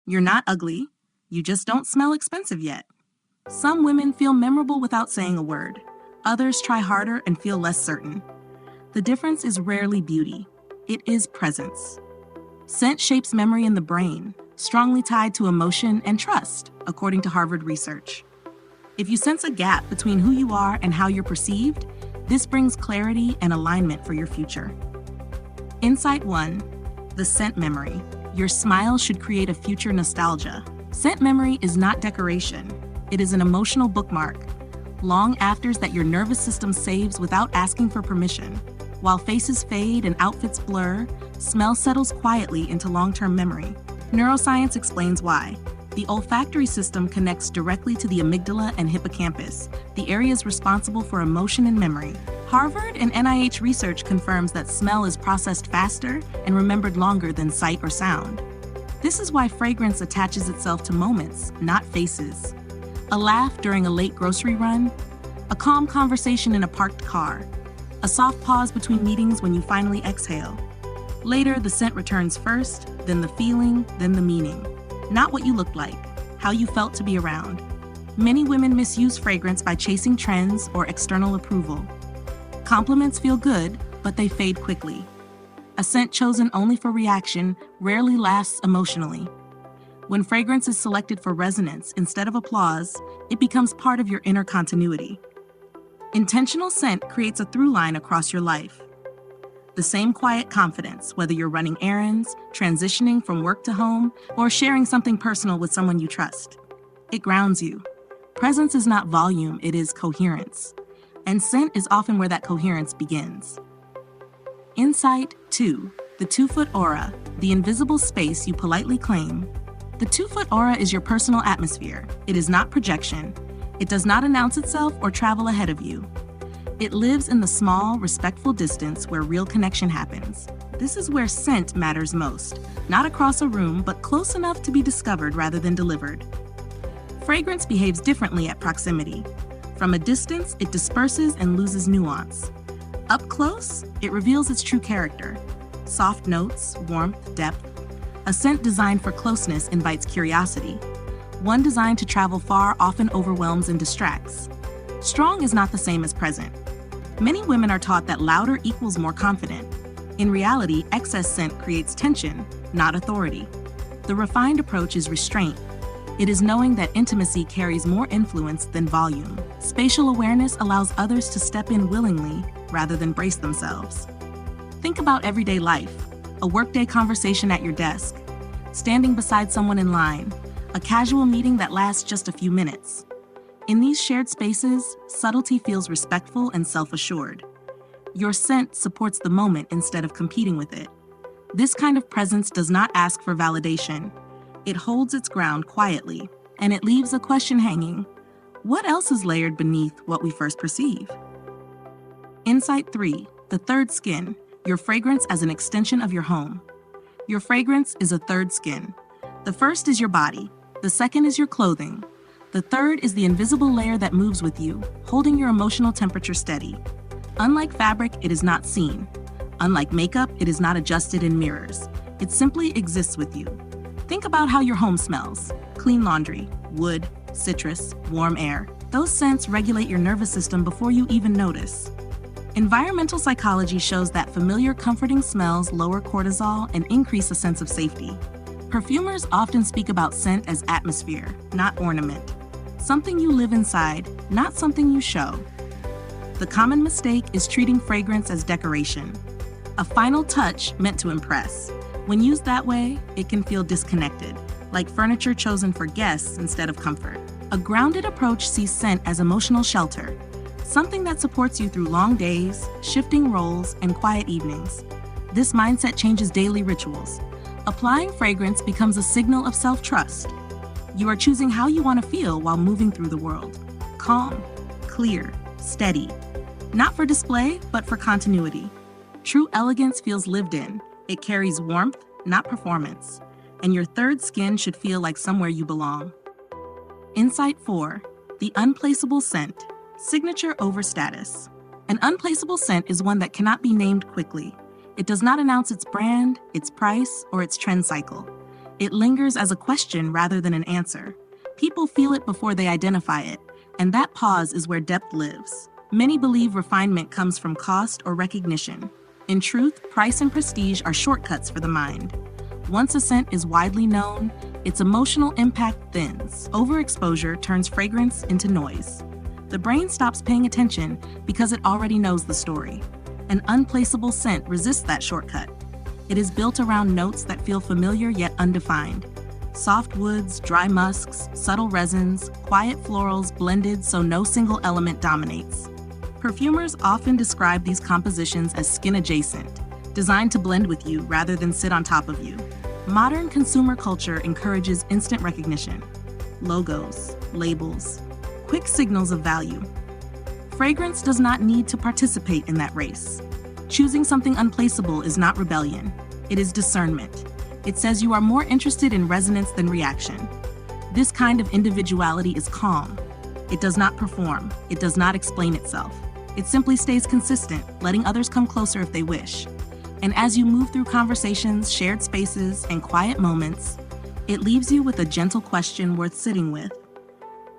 You're not ugly, you just don't smell expensive yet. Some women feel memorable without saying a word. Others try harder and feel less certain. The difference is rarely beauty. It is presence. Scent shapes memory in the brain, strongly tied to emotion and trust, according to Harvard research. If you sense a gap between who you are and how you're perceived, this brings clarity and alignment for your future. Insight 1. The scent memory. Your smile should create a future nostalgia. Scent memory is not decoration. It is an emotional bookmark. Long afters that your nervous system saves without asking for permission. While faces fade and outfits blur, smell settles quietly into long-term memory. Neuroscience explains why. The olfactory system connects directly to the amygdala and hippocampus, the areas responsible for emotion and memory. Harvard and NIH research confirms that smell is processed faster and remembered longer than sight or sound. This is why fragrance attaches itself to moments, not faces. A laugh during a late grocery run, a calm conversation in a parked car, a soft pause between meetings when you finally exhale. Later, the scent returns first, then the feeling, then the meaning. Not what you looked like, how you felt to be around. Many women misuse fragrance by chasing trends or external approval. Compliments feel good, but they fade quickly. A scent chosen only for reaction rarely lasts emotionally. When fragrance is selected for resonance instead of applause, it becomes part of your inner continuity. Intentional scent creates a through line across your life. The same quiet confidence, whether you're running errands, transitioning from work to home, or sharing something personal with someone you trust. It grounds you. Presence is not volume, it is coherence. And scent is often where that coherence begins. Insight 2. The 2-foot aura, the invisible space you politely claim. The 2-foot aura is your personal atmosphere. It is not projection. It does not announce itself or travel ahead of you. It lives in the small, respectful distance where real connection happens. This is where scent matters most, not across a room, but close enough to be discovered rather than delivered. Fragrance behaves differently at proximity. From a distance, it disperses and loses nuance. Up close, it reveals its true character. Soft notes, warmth, depth. A scent designed for closeness invites curiosity. One designed to travel far often overwhelms and distracts. Strong is not the same as present. Many women are taught that louder equals more confident. In reality, excess scent creates tension, not authority. The refined approach is restraint. It is knowing that intimacy carries more influence than volume. Spatial awareness allows others to step in willingly rather than brace themselves. Think about everyday life, a workday conversation at your desk, standing beside someone in line, a casual meeting that lasts just a few minutes. In these shared spaces, subtlety feels respectful and self-assured. Your scent supports the moment instead of competing with it. This kind of presence does not ask for validation. It holds its ground quietly, and it leaves a question hanging. What else is layered beneath what we first perceive? Insight 3. The third skin, your fragrance as an extension of your home. Your fragrance is a third skin. The first is your body. The second is your clothing. The third is the invisible layer that moves with you, holding your emotional temperature steady. Unlike fabric, it is not seen. Unlike makeup, it is not adjusted in mirrors. It simply exists with you. Think about how your home smells. Clean laundry, wood, citrus, warm air. Those scents regulate your nervous system before you even notice. Environmental psychology shows that familiar, comforting smells lower cortisol and increase a sense of safety. Perfumers often speak about scent as atmosphere, not ornament. Something you live inside, not something you show. The common mistake is treating fragrance as decoration. A final touch meant to impress. When used that way, it can feel disconnected, like furniture chosen for guests instead of comfort. A grounded approach sees scent as emotional shelter, something that supports you through long days, shifting roles, and quiet evenings. This mindset changes daily rituals. Applying fragrance becomes a signal of self-trust. You are choosing how you want to feel while moving through the world. Calm, clear, steady. Not for display, but for continuity. True elegance feels lived in. It carries warmth, not performance. And your third skin should feel like somewhere you belong. Insight 4. The unplaceable scent. Signature over status. An unplaceable scent is one that cannot be named quickly. It does not announce its brand, its price, or its trend cycle. It lingers as a question rather than an answer. People feel it before they identify it, and that pause is where depth lives. Many believe refinement comes from cost or recognition. In truth, price and prestige are shortcuts for the mind. Once a scent is widely known, its emotional impact thins. Overexposure turns fragrance into noise. The brain stops paying attention because it already knows the story. An unplaceable scent resists that shortcut. It is built around notes that feel familiar yet undefined. Soft woods, dry musks, subtle resins, quiet florals blended so no single element dominates. Perfumers often describe these compositions as skin-adjacent, designed to blend with you rather than sit on top of you. Modern consumer culture encourages instant recognition. Logos, labels, quick signals of value. Fragrance does not need to participate in that race. Choosing something unplaceable is not rebellion. It is discernment. It says you are more interested in resonance than reaction. This kind of individuality is calm. It does not perform. It does not explain itself. It simply stays consistent, letting others come closer if they wish. And as you move through conversations, shared spaces, and quiet moments, it leaves you with a gentle question worth sitting with.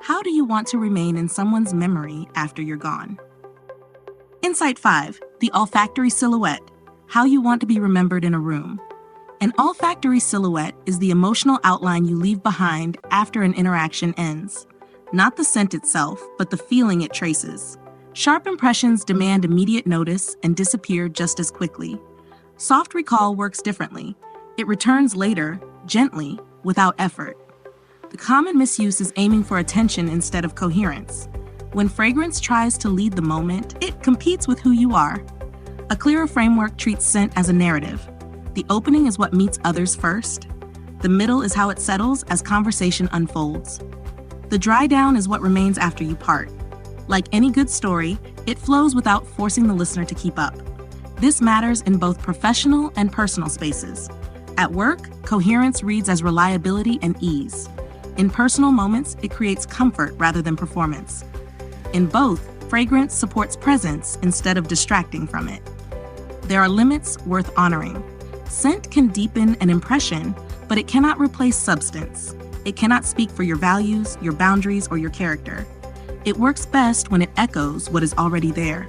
How do you want to remain in someone's memory after you're gone? Insight 5. The olfactory silhouette. How you want to be remembered in a room. An olfactory silhouette is the emotional outline you leave behind after an interaction ends. Not the scent itself, but the feeling it traces. Sharp impressions demand immediate notice and disappear just as quickly. Soft recall works differently. It returns later, gently, without effort. The common misuse is aiming for attention instead of coherence. When fragrance tries to lead the moment, it competes with who you are. A clearer framework treats scent as a narrative. The opening is what meets others first. The middle is how it settles as conversation unfolds. The dry down is what remains after you part. Like any good story, it flows without forcing the listener to keep up. This matters in both professional and personal spaces. At work, coherence reads as reliability and ease. In personal moments, it creates comfort rather than performance. In both, fragrance supports presence instead of distracting from it. There are limits worth honoring. Scent can deepen an impression, but it cannot replace substance. It cannot speak for your values, your boundaries, or your character. It works best when it echoes what is already there.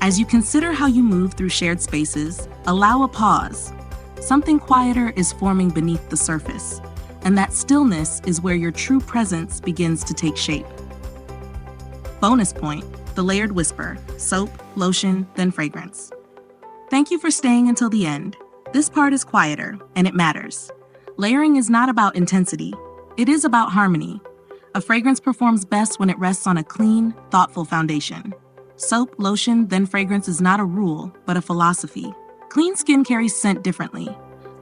As you consider how you move through shared spaces, allow a pause. Something quieter is forming beneath the surface, and that stillness is where your true presence begins to take shape. Bonus point, the layered whisper: soap, lotion, then fragrance. Thank you for staying until the end. This part is quieter, and it matters. Layering is not about intensity. It is about harmony. A fragrance performs best when it rests on a clean, thoughtful foundation. Soap, lotion, then fragrance is not a rule, but a philosophy. Clean skin carries scent differently.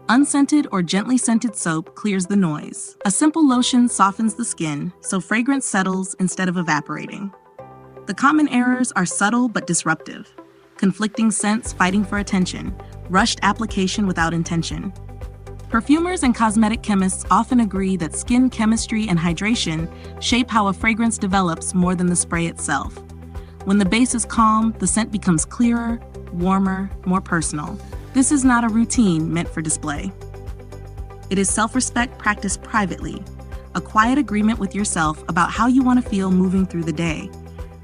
Unscented or gently scented soap clears the noise. A simple lotion softens the skin, so fragrance settles instead of evaporating. The common errors are subtle but disruptive. Conflicting scents fighting for attention, rushed application without intention. Perfumers and cosmetic chemists often agree that skin chemistry and hydration shape how a fragrance develops more than the spray itself. When the base is calm, the scent becomes clearer, warmer, more personal. This is not a routine meant for display. It is self-respect practiced privately, a quiet agreement with yourself about how you want to feel moving through the day.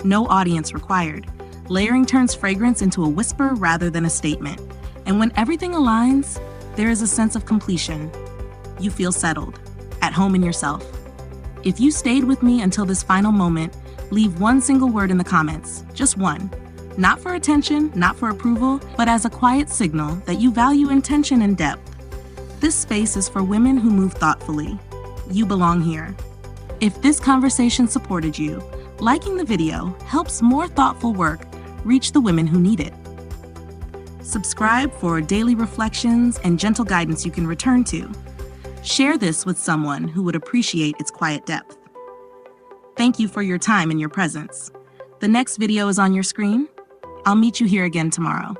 No audience required. Layering turns fragrance into a whisper rather than a statement. And when everything aligns, there is a sense of completion. You feel settled, at home in yourself. If you stayed with me until this final moment, leave one single word in the comments, just one. Not for attention, not for approval, but as a quiet signal that you value intention and depth. This space is for women who move thoughtfully. You belong here. If this conversation supported you, liking the video helps more thoughtful work reach the women who need it. Subscribe for daily reflections and gentle guidance you can return to. Share this with someone who would appreciate its quiet depth. Thank you for your time and your presence. The next video is on your screen. I'll meet you here again tomorrow.